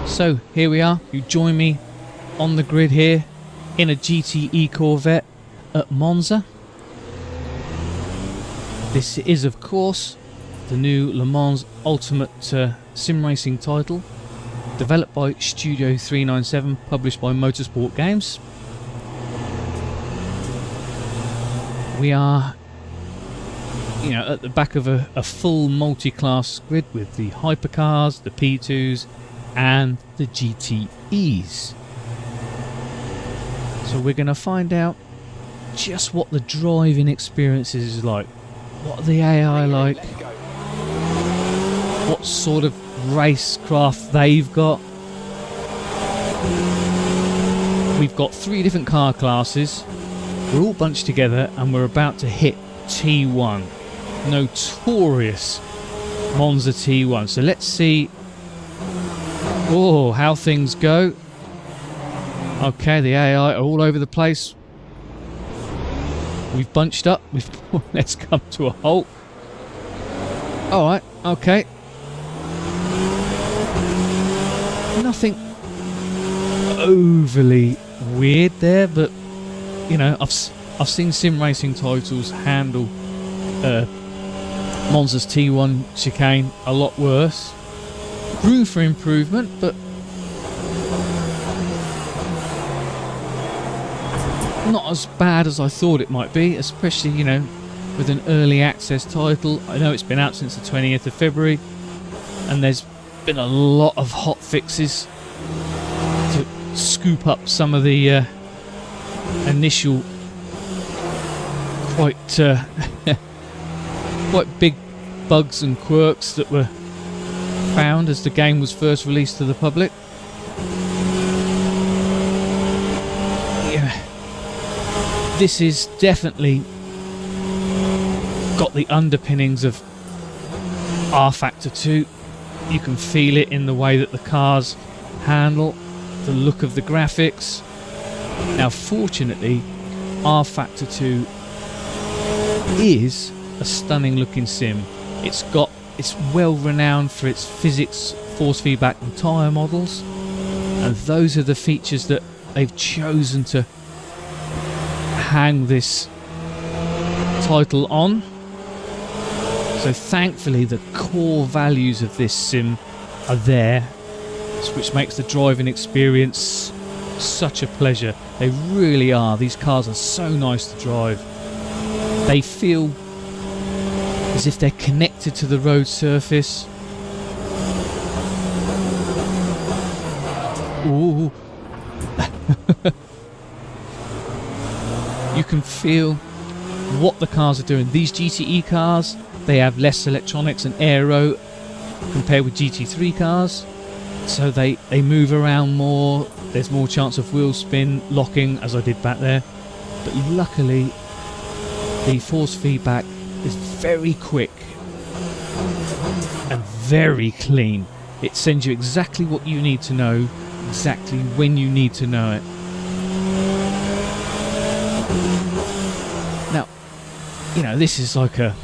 So here we are, you join me on the grid here in a GTE Corvette at Monza. This is of course the new Le Mans Ultimate Sim Racing title, developed by Studio 397, published by Motorsport Games. We are, you know, at the back of a full multi-class grid with the hypercars, the P2s and the GTEs. So we're going to find out just what the driving experience is like, what are the AI like, what sort of racecraft they've got. We've got 3 different car classes, we're all bunched together and we're about to hit T1, notorious Monza T1. So let's see how things go. Okay, the AI are all over the place. We've bunched up. Let's come to a halt. Alright, okay. Nothing overly weird there, but you know, I've seen sim racing titles handle Monza's T1 chicane a lot worse. Room for improvement, but not as bad as I thought it might be, especially, you know, with an early access title. I know it's been out since the 20th of February and there's been a lot of hot fixes to scoop up some of the initial quite big bugs and quirks that were found as the game was first released to the public. Yeah, this is definitely got the underpinnings of R Factor 2. You can feel it in the way that the cars handle, the look of the graphics. Now fortunately, R Factor 2 is a stunning looking sim. It's well renowned for its physics, force feedback and tyre models, and those are the features that they've chosen to hang this title on. So thankfully the core values of this sim are there, which makes the driving experience such a pleasure. They really are. These cars are so nice to drive. They feel as if they're connected to the road surface. Ooh. You can feel what the cars are doing. These GTE cars, they have less electronics and aero compared with GT3 cars, so they move around more. There's more chance of wheel spin, locking, as I did back there, but luckily the force feedback is very quick and very clean. It sends you exactly what you need to know, exactly when you need to know it. Now, you know, this is like a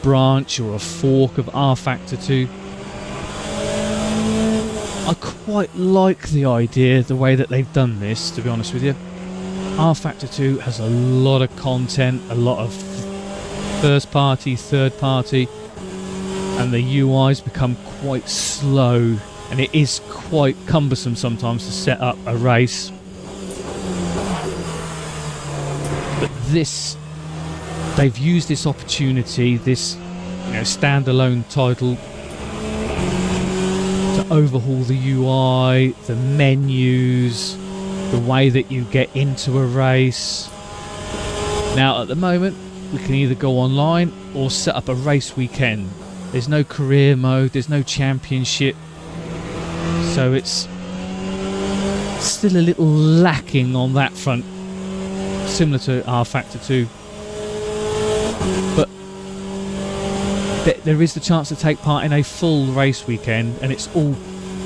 branch or a fork of R Factor 2. I quite like the idea, the way that they've done this, to be honest with you. R Factor 2 has a lot of content, a lot of first party, third party, and the UI's become quite slow and it is quite cumbersome sometimes to set up a race. But this, they've used this opportunity, this, you know, standalone title, to overhaul the UI, the menus, the way that you get into a race. Now at the moment we can either go online or set up a race weekend. There's no career mode, there's no championship, so it's still a little lacking on that front, similar to R Factor 2. But there is the chance to take part in a full race weekend and it's all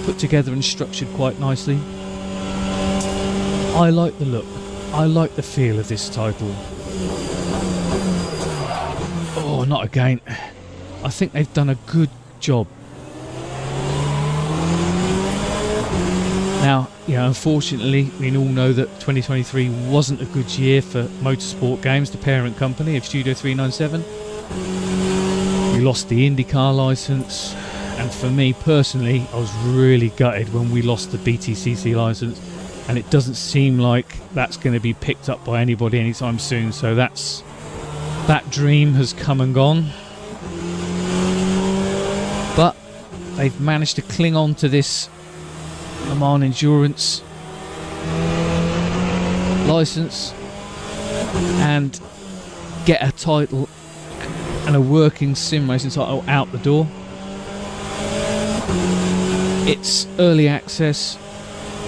put together and structured quite nicely. I like the look, I like the feel of this title. Oh, not again. I think they've done a good job. Now, you know, unfortunately, we all know that 2023 wasn't a good year for Motorsport Games, the parent company of Studio 397. We lost the IndyCar license, and for me personally, I was really gutted when we lost the BTCC license, and it doesn't seem like that's going to be picked up by anybody anytime soon. So that dream has come and gone. But they've managed to cling on to this Le Mans Endurance license and get a title and a working sim racing title out the door. It's early access.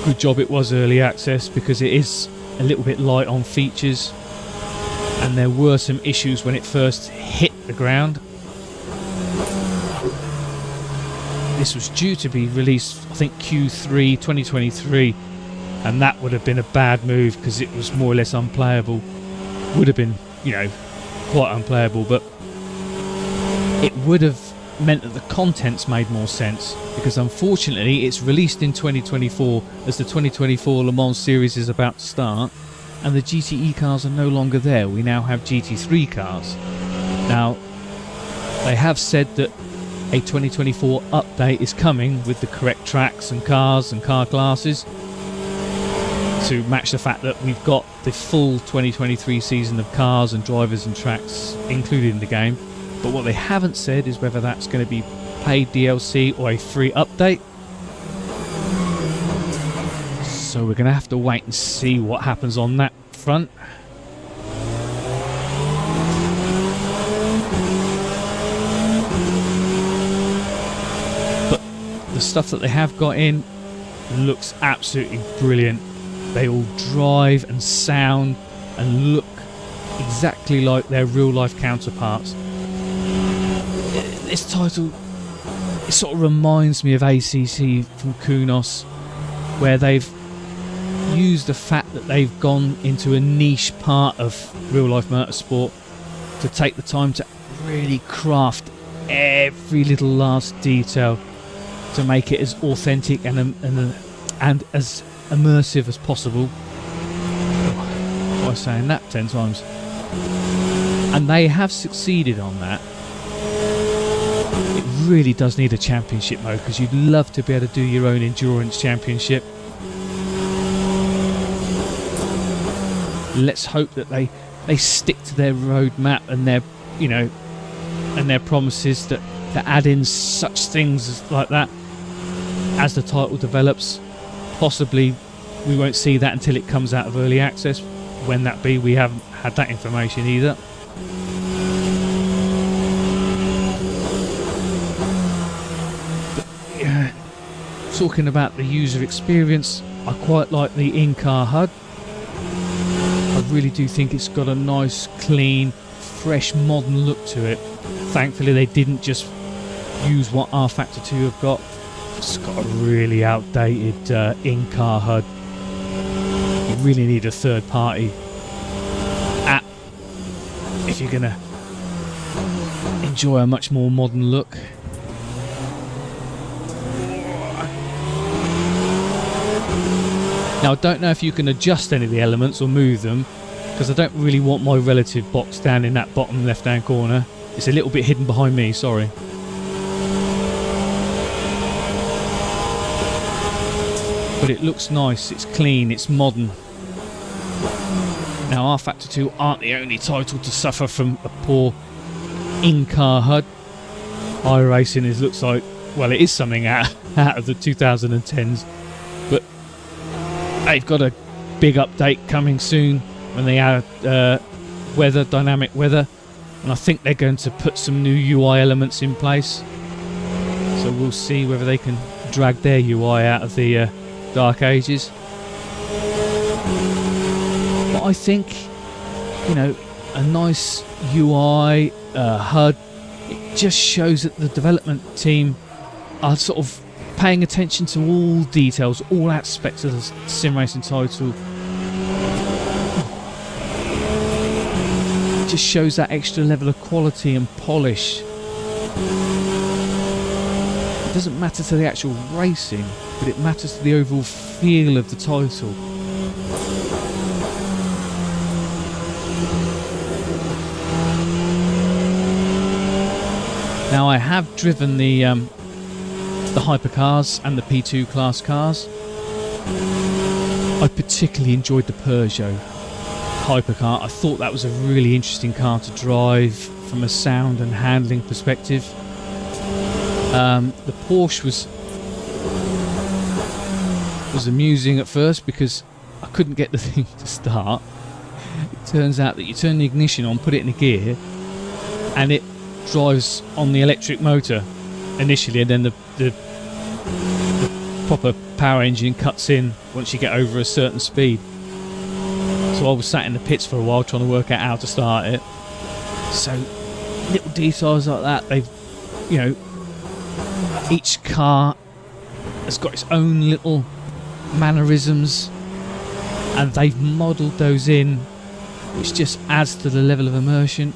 Good job it was early access, because it is a little bit light on features, and there were some issues when it first hit the ground. This was due to be released, I think, Q3 2023, and that would have been a bad move because it was more or less unplayable. Would have been, you know, quite unplayable, but it would have meant that the contents made more sense, because unfortunately it's released in 2024 as the 2024 Le Mans series is about to start, and the GTE cars are no longer there. We now have GT3 cars. Now, they have said that a 2024 update is coming with the correct tracks and cars and car classes to match the fact that we've got the full 2023 season of cars and drivers and tracks included in the game. But what they haven't said is whether that's going to be paid DLC or a free update. So we're going to have to wait and see what happens on that front. But the stuff that they have got in looks absolutely brilliant. They all drive and sound and look exactly like their real life counterparts. This title, it sort of reminds me of ACC from Kunos, where they've used the fact that they've gone into a niche part of real life motorsport to take the time to really craft every little last detail to make it as authentic and as immersive as possible. Try saying that 10 times. And they have succeeded on that. It really does need a championship mode, because you'd love to be able to do your own endurance championship. Let's hope that they stick to their roadmap and their, you know, and their promises to add in such things as like that as the title develops. Possibly we won't see that until it comes out of early access. When that be, we haven't had that information either. Talking about the user experience, I quite like the in-car HUD. I really do think it's got a nice, clean, fresh, modern look to it. Thankfully they didn't just use what R Factor 2 have got. It's got a really outdated in-car HUD. You really need a third-party app if you're going to enjoy a much more modern look. Now, I don't know if you can adjust any of the elements or move them, because I don't really want my relative box down in that bottom left-hand corner. It's a little bit hidden behind me, sorry. But it looks nice, it's clean, it's modern. Now, R Factor 2 aren't the only title to suffer from a poor in-car HUD. iRacing looks like, well, it is something out of the 2010s. But they've got a big update coming soon when they add dynamic weather, and I think they're going to put some new UI elements in place. So we'll see whether they can drag their UI out of the dark ages. But I think, you know, a nice UI HUD, it just shows that the development team are sort of paying attention to all details, all aspects of the sim racing title. It just shows that extra level of quality and polish. doesn't matter to the actual racing, but it matters to the overall feel of the title. Now, I have driven the hypercars and the P2 class cars. I particularly enjoyed the Peugeot hypercar. I thought that was a really interesting car to drive from a sound and handling perspective. The Porsche was amusing at first because I couldn't get the thing to start. It turns out that you turn the ignition on, put it in a gear, and it drives on the electric motor initially, and then the proper power engine cuts in once you get over a certain speed. So I was sat in the pits for a while trying to work out how to start it. So little details like that, they've, you know, each car has got its own little mannerisms, and they've modelled those in, which just adds to the level of immersion.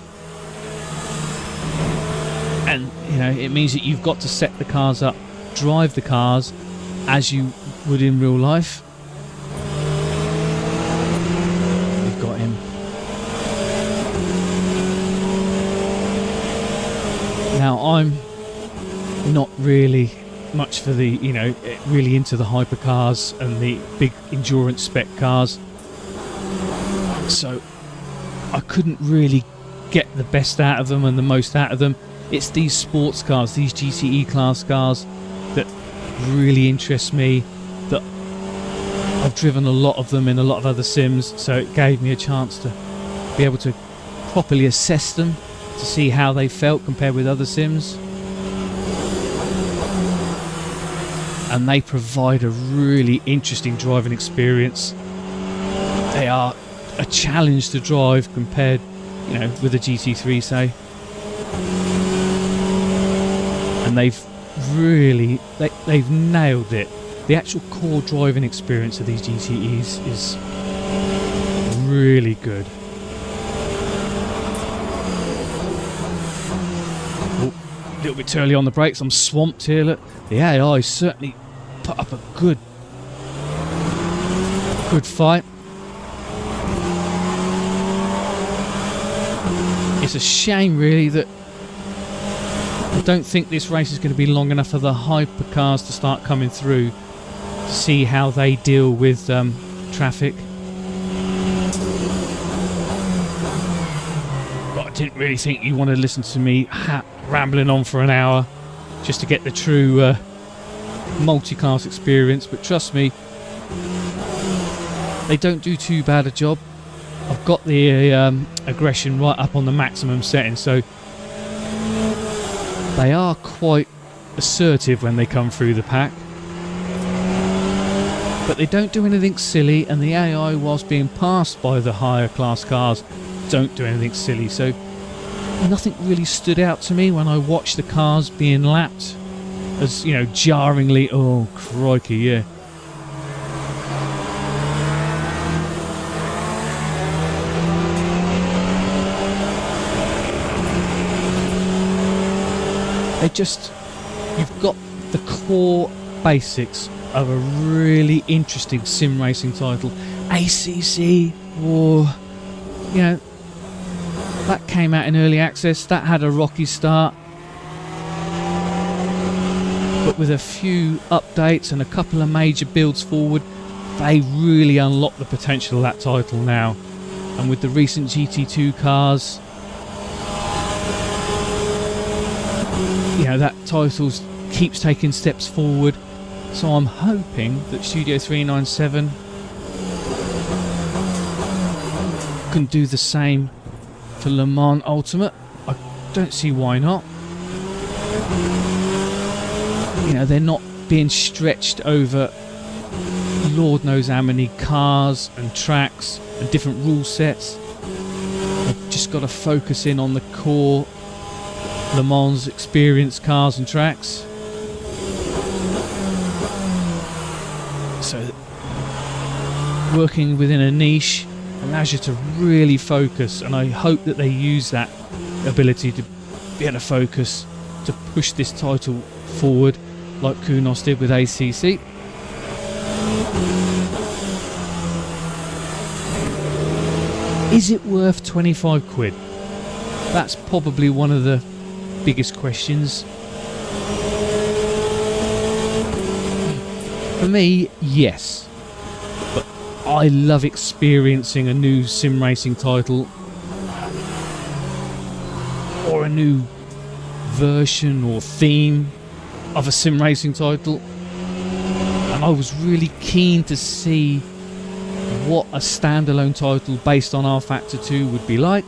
And you know, it means that you've got to set the cars up, drive the cars as you would in real life. We've got him. Now, I'm not really much for the, you know, really into the hypercars and the big endurance spec cars, so I couldn't really get the best out of them and the most out of them. It's these sports cars, these GTE class cars, that really interest me, that I've driven a lot of them in a lot of other sims, so it gave me a chance to be able to properly assess them, to see how they felt compared with other sims. And they provide a really interesting driving experience. They are a challenge to drive compared, you know, with a GT3, say. And they've really, they've nailed it. The actual core driving experience of these GTEs is really good. Oh, a little bit too early on the brakes. I'm swamped here. Look, the AI certainly put up a good fight. It's a shame, really, that I don't think this race is going to be long enough for the hypercars to start coming through to see how they deal with traffic. But I didn't really think you wanted to listen to me rambling on for an hour just to get the true multi-class experience. But trust me, they don't do too bad a job. I've got the aggression right up on the maximum setting, so they are quite assertive when they come through the pack. But they don't do anything silly, and the AI, whilst being passed by the higher class cars, don't do anything silly. So nothing really stood out to me when I watched the cars being lapped as, you know, jarringly, oh crikey, yeah. You've got the core basics of a really interesting sim racing title. ACC, or, you know, that came out in early access, that had a rocky start, but with a few updates and a couple of major builds forward, they really unlock the potential of that title now. And with the recent GT2 cars, you know, that title keeps taking steps forward. So I'm hoping that Studio 397 can do the same for Le Mans Ultimate. I don't see why not. You know, they're not being stretched over Lord knows how many cars and tracks and different rule sets. They've just got to focus in on the core Le Mans experience cars and tracks. So working within a niche allows you to really focus, and I hope that they use that ability to be able to focus to push this title forward like Kunos did with ACC. Is it worth 25 quid? That's probably one of the biggest questions. For me, yes. But I love experiencing a new sim racing title or a new version or theme of a sim racing title, and I was really keen to see what a standalone title based on R Factor 2 would be like.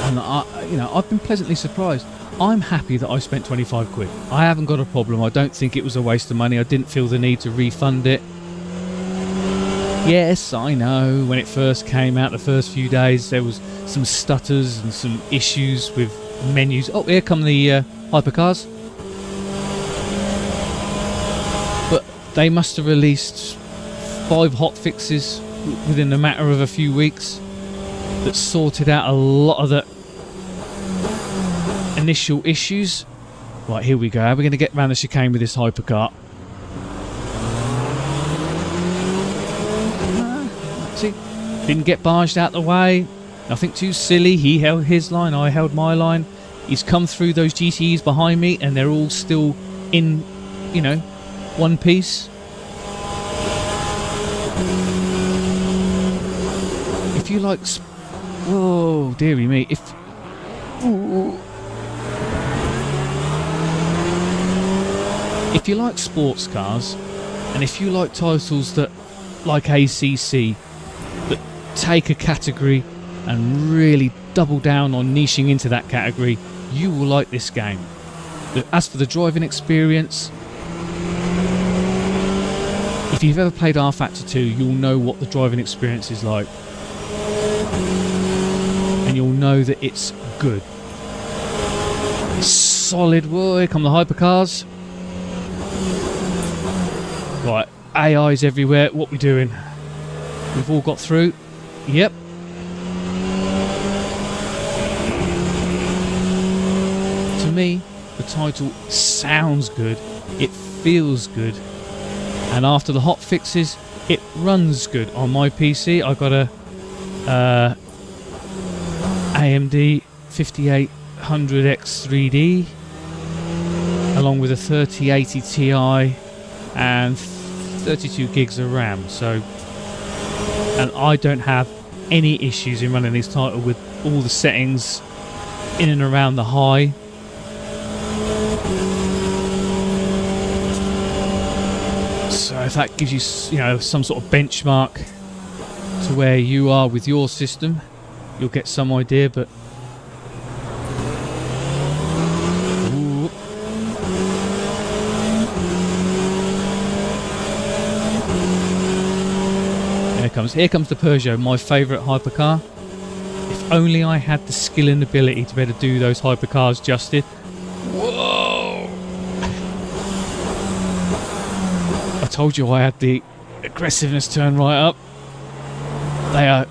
And I've been pleasantly surprised. I'm happy that I spent 25 quid. I haven't got a problem. I don't think it was a waste of money. I didn't feel the need to refund it. Yes, I know, when it first came out, the first few days, there was some stutters and some issues with menus. Oh, here come the hypercars. But they must have released 5 hotfixes within a matter of a few weeks that sorted out a lot of the initial issues. Right, here we go. We're going to get around the chicane with this hypercar. See, didn't get barged out the way. Nothing too silly. He held his line, I held my line. He's come through those GTEs behind me and they're all still in, one piece. If you like... Whoa, dearie me. If you like sports cars, and if you like titles that, like ACC, that take a category and really double down on niching into that category, you will like this game. As for the driving experience, if you've ever played R Factor 2, you'll know what the driving experience is like. And you'll know that it's good. Solid. Whoa, here come the hypercars. Right, AI's everywhere. What we doing? We've all got through. Yep. To me, the title sounds good. It feels good. And after the hot fixes, it runs good on my PC. I got a AMD 5800X3D along with a 3080 Ti and 32 gigs of RAM. So, and I don't have any issues in running this title with all the settings in and around the high. So if that gives you, some sort of benchmark to where you are with your system, you'll get some idea. But ooh. Here comes the Peugeot, my favourite hypercar. If only I had the skill and ability to be able to do those hypercars justice. Whoa! I told you I had the aggressiveness turned right up. They are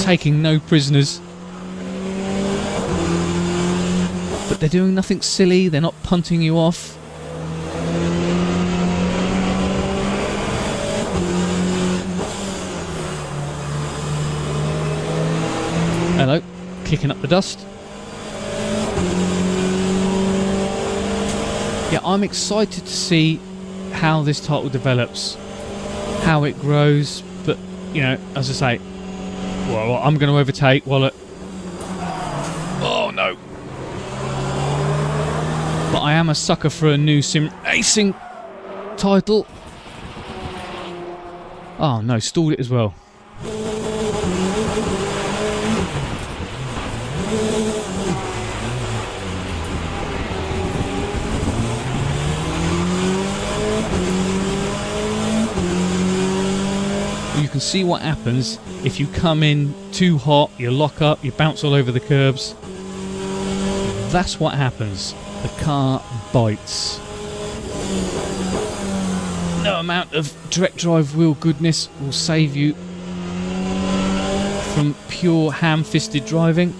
taking no prisoners. But they're doing nothing silly, they're not punting you off. Hello, kicking up the dust. Yeah, I'm excited to see how this title develops, how it grows, but, as I say, well, I'm going to overtake while it... Oh, no. But I am a sucker for a new sim racing title. Oh, no, stalled it as well. You can see what happens if you come in too hot, you lock up, you bounce all over the curbs. That's what happens. The car bites. No amount of direct drive wheel goodness will save you from pure ham-fisted driving.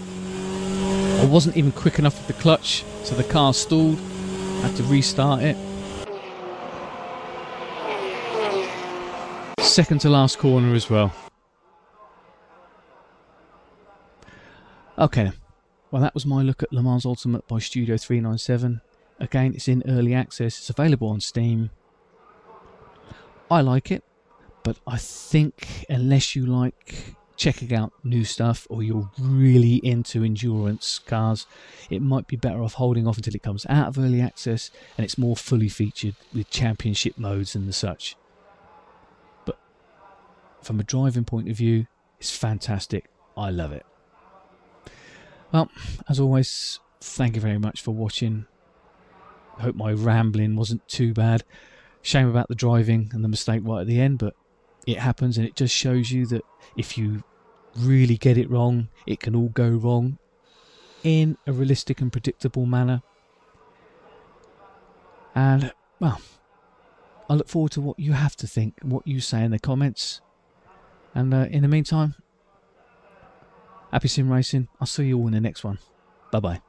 I wasn't even quick enough with the clutch. So the car stalled, had to restart it. Second to last corner as well. Okay, well that was my look at Le Mans Ultimate by Studio 397. Again, it's in early access, it's available on Steam. I like it, but I think unless you like checking out new stuff or you're really into endurance cars, it might be better off holding off until it comes out of early access and it's more fully featured with championship modes and the such. But from a driving point of view, it's fantastic. I love it. Well, as always, thank you very much for watching. I hope my rambling wasn't too bad. Shame about the driving and the mistake right at the end, but it happens, and it just shows you that if you really get it wrong, it can all go wrong in a realistic and predictable manner. And, well, I look forward to what you have to think and what you say in the comments. And in the meantime, happy sim racing. I'll see you all in the next one. Bye bye.